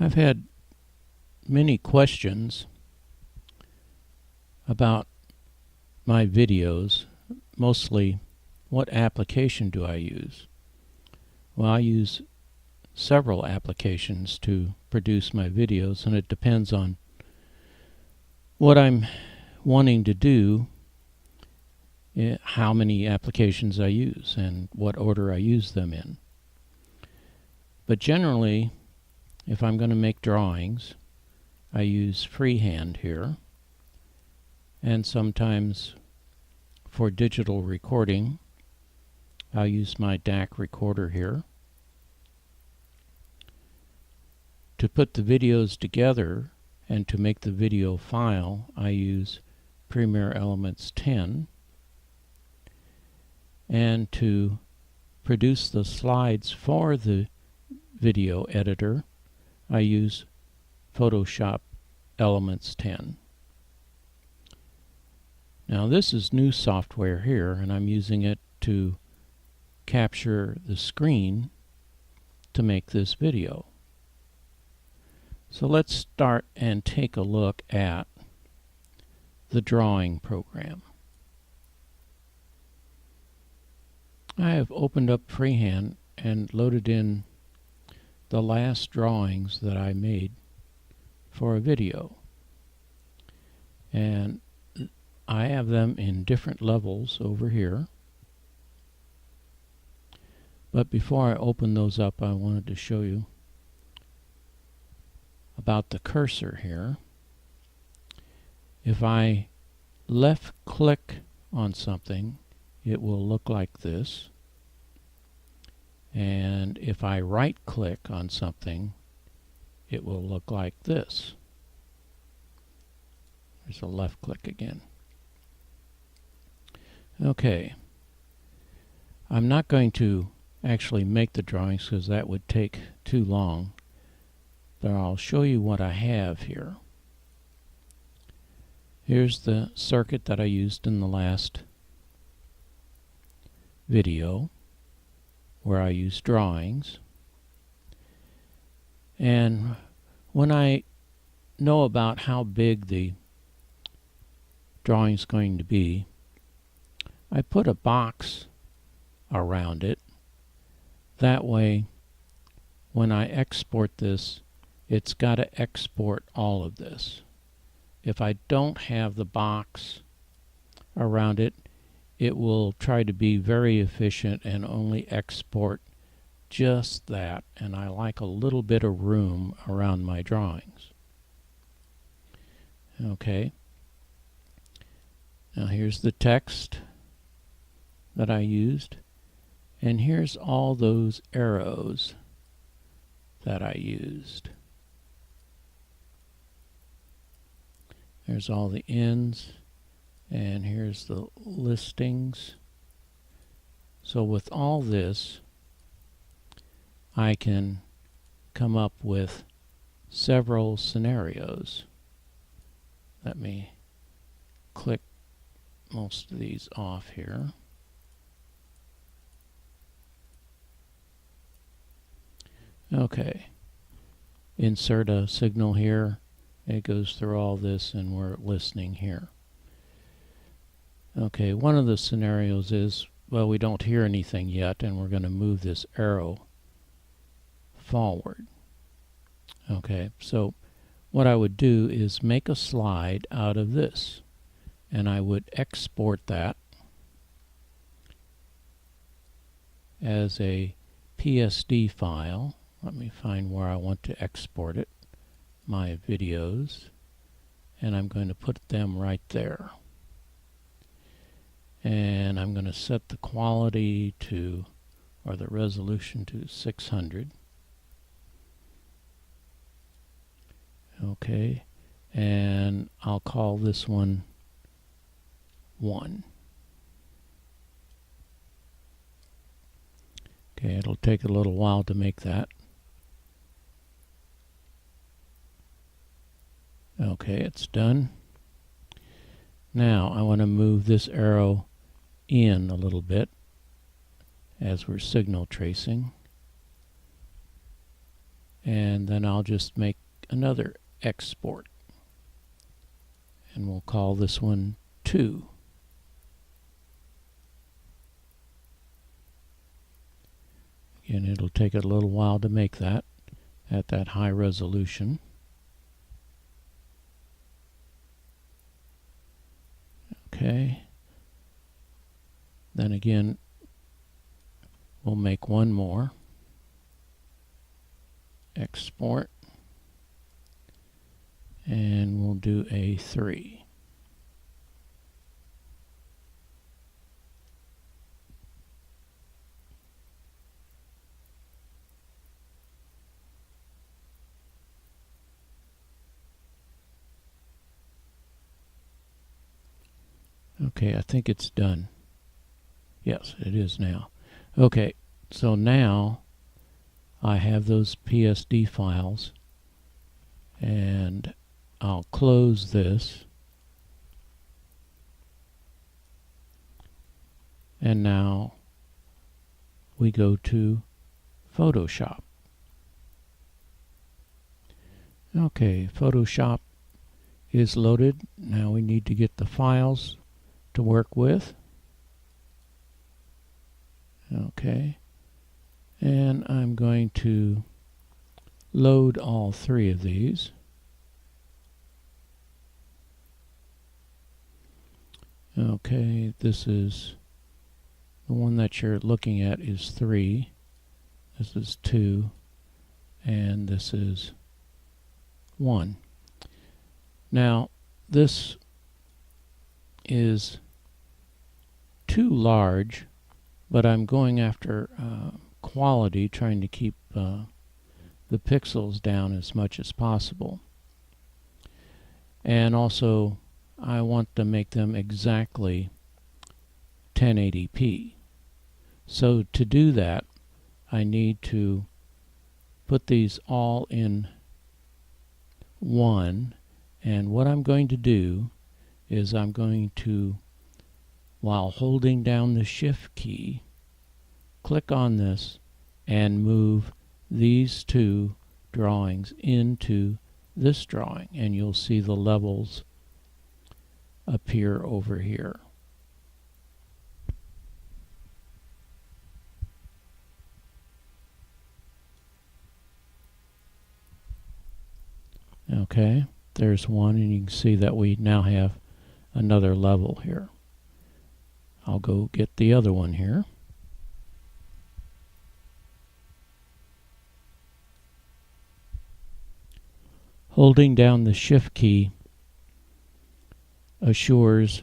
I've had many questions about my videos, mostly what application do I use? Well, I use several applications to produce my videos, and it depends on what I'm wanting to do, how many applications I use, and what order I use them in. But generally, if I'm going to make drawings, I use Freehand here, and sometimes for digital recording, I'll use my DAC recorder here. To put the videos together and to make the video file, I use Premiere Elements 10. And to produce the slides for the video editor, I use Photoshop Elements 10. Now this is new software here, and I'm using it to capture the screen to make this video. So let's start and take a look at the drawing program. I have opened up Freehand and loaded in the last drawings that I made for a video. And I have them in different levels over here. But before I open those up, I wanted to show you about the cursor here. If I left click on something, it will look like this. And if I right click on something, it will look like this. There's a left click again. Okay. I'm not going to actually make the drawings because that would take too long, but I'll show you what I have here. Here's the circuit that I used in the last video where I used drawings. And when I know about how big the drawing is going to be, I put a box around it. That way, when I export this, it's got to export all of this. If I don't have the box around it, it will try to be very efficient and only export just that, and I like a little bit of room around my drawings. Okay. Now here's the text that I used, and here's all those arrows that I used. There's all the ends, and here's the listings. So with all this, I can come up with several scenarios. Let me click most of these off here. Okay, insert a signal here. It goes through all this, and we're listening here. Okay, one of the scenarios is, well, we don't hear anything yet, and we're going to move this arrow forward. Okay, so what I would do is make a slide out of this, and I would export that as a PSD file. Let me find where I want to export it. My videos, and I'm going to put them right there. And I'm going to set the quality to, or the resolution to 600. Okay, and I'll call this one 1. Okay, it'll take a little while to make that. Okay, it's done. Now I want to move this arrow in a little bit as we're signal tracing. and then I'll just make another export, and we'll call this one 2. Again, it'll take a little while to make that at that high resolution. Okay. Then again, we'll make one more. Export. And we'll do a 3. Okay, I think it's done. Yes, it is now. Okay, so now I have those PSD files, and I'll close this. And now we go to Photoshop. Okay, Photoshop is loaded. Now we need to get the files to work with. Okay, and I'm going to load all 3 of these. Okay, this is the one that you're looking at is 3. This is 2, and this is 1. Now, this is too large, but I'm going after quality, trying to keep the pixels down as much as possible. And also, I want to make them exactly 1080p. So to do that, I need to put these all in one, and what I'm going to do is I'm going to, while holding down the Shift key, click on this and move these 2 drawings into this drawing, and you'll see the levels appear over here. Okay, there's one, and you can see that we now have another level here. I'll go get the other one here. Holding down the Shift key assures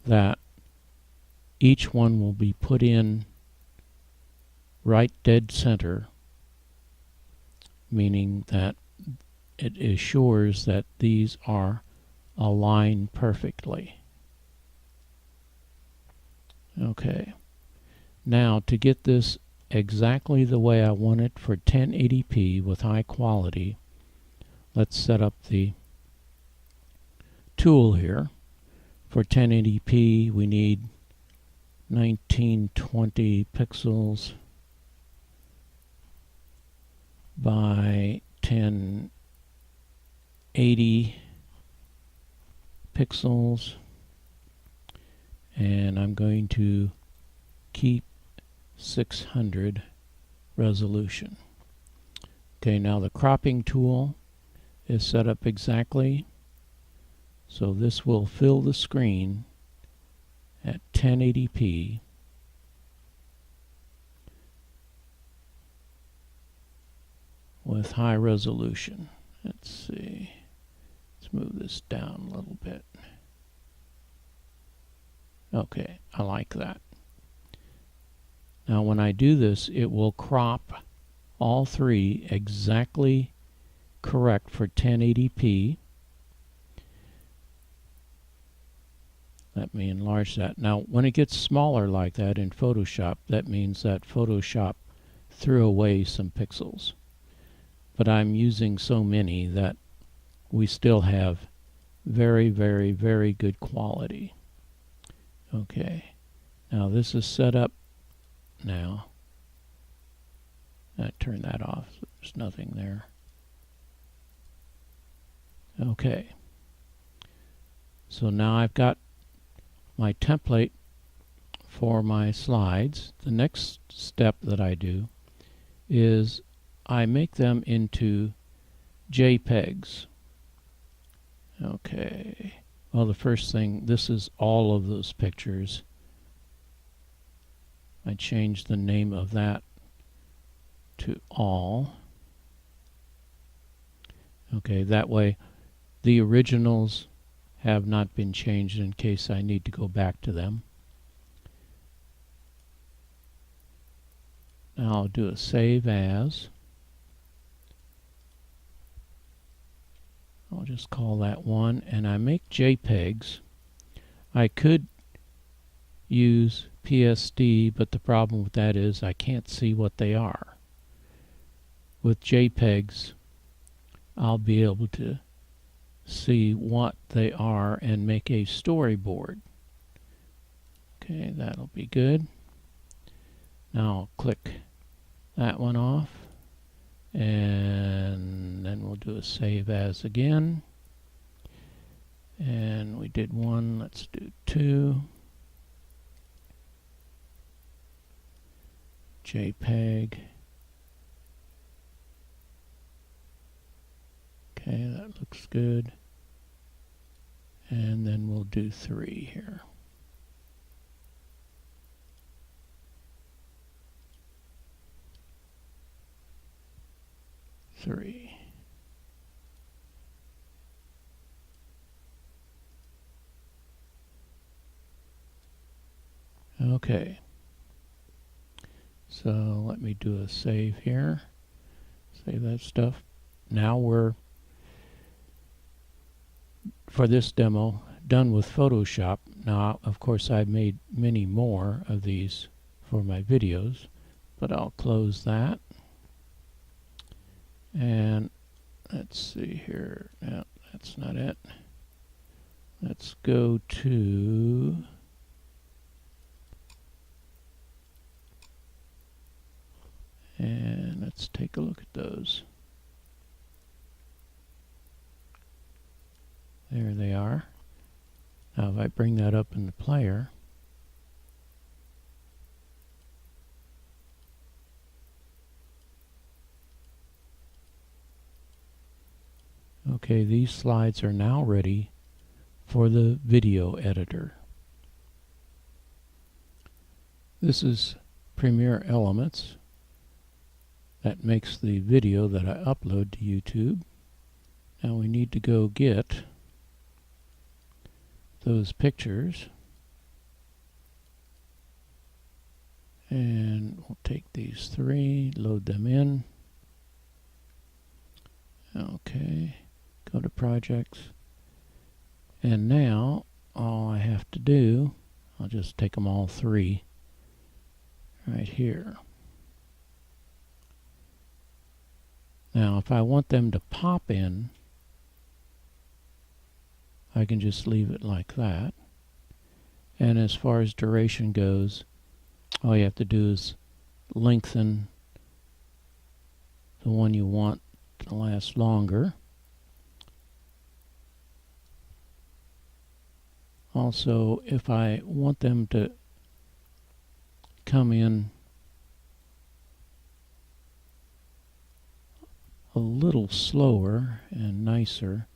that each one will be put in right dead center, meaning that it assures that these are aligned perfectly. Okay, now to get this exactly the way I want it for 1080p with high quality, let's set up the tool here. For 1080p we need 1920 pixels by 1080 pixels, and I'm going to keep 600 resolution. Okay, now the cropping tool is set up exactly so this will fill the screen at 1080p with high resolution. Let's see, let's move this down a little bit. Okay, I like that. Now when I do this, it will crop all 3 exactly correct for 1080p. Let me enlarge that. Now when it gets smaller like that in Photoshop, that means that Photoshop threw away some pixels. But I'm using so many that we still have very, very, very good quality. Okay, now this is set up now. I turn that off, so there's nothing there. Okay. So now I've got my template for my slides. The next step that I do is I make them into JPEGs. Okay. Well, the first thing, this is all of those pictures. I changed the name of that to all. Okay, that way the originals have not been changed in case I need to go back to them. Now I'll do a save as. I'll just call that one, and I make JPEGs. I could use PSD, but the problem with that is I can't see what they are. With JPEGs, I'll be able to see what they are and make a storyboard. Okay, that'll be good. Now I'll click that one off, and then we'll do a save as again. And we did one, let's do two. JPEG. Okay, that looks good. And then we'll do 3 here. Three. Okay. So let me do a save here. Save that stuff. Now we're, for this demo, done with Photoshop. Now, of course, I've made many more of these for my videos, but I'll close that. And let's see here. No, that's not it. Let's go to and let's take a look at those. There they are. Now if I bring that up in the player, okay, these slides are now ready for the video editor. This is Premiere Elements that makes the video that I upload to YouTube. Now we need to go get those pictures, and we'll take these 3, load them in. Okay, go to projects, and now all I have to do, I'll just take them all 3 right here. Now if I want them to pop in, I can just leave it like that. And as far as duration goes, all you have to do is lengthen the one you want to last longer. Also, if I want them to come in a little slower and nicer,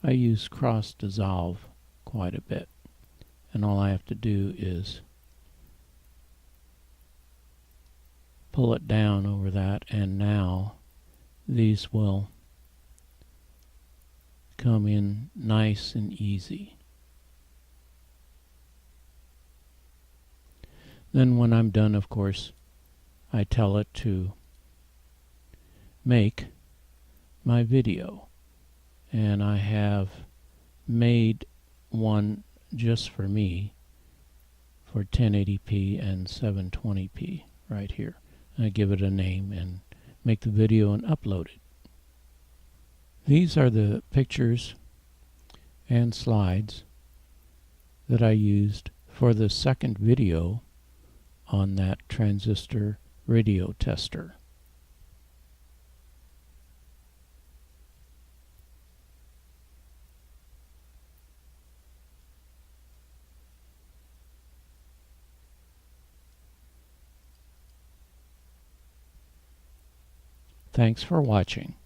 I use cross dissolve quite a bit, and all I have to do is pull it down over that, and now these will come in nice and easy. Then when I'm done, of course, I tell it to make my video. And I have made one just for me for 1080p and 720p right here. I give it a name and make the video and upload it. These are the pictures and slides that I used for the second video on that transistor radio tester. Thanks for watching.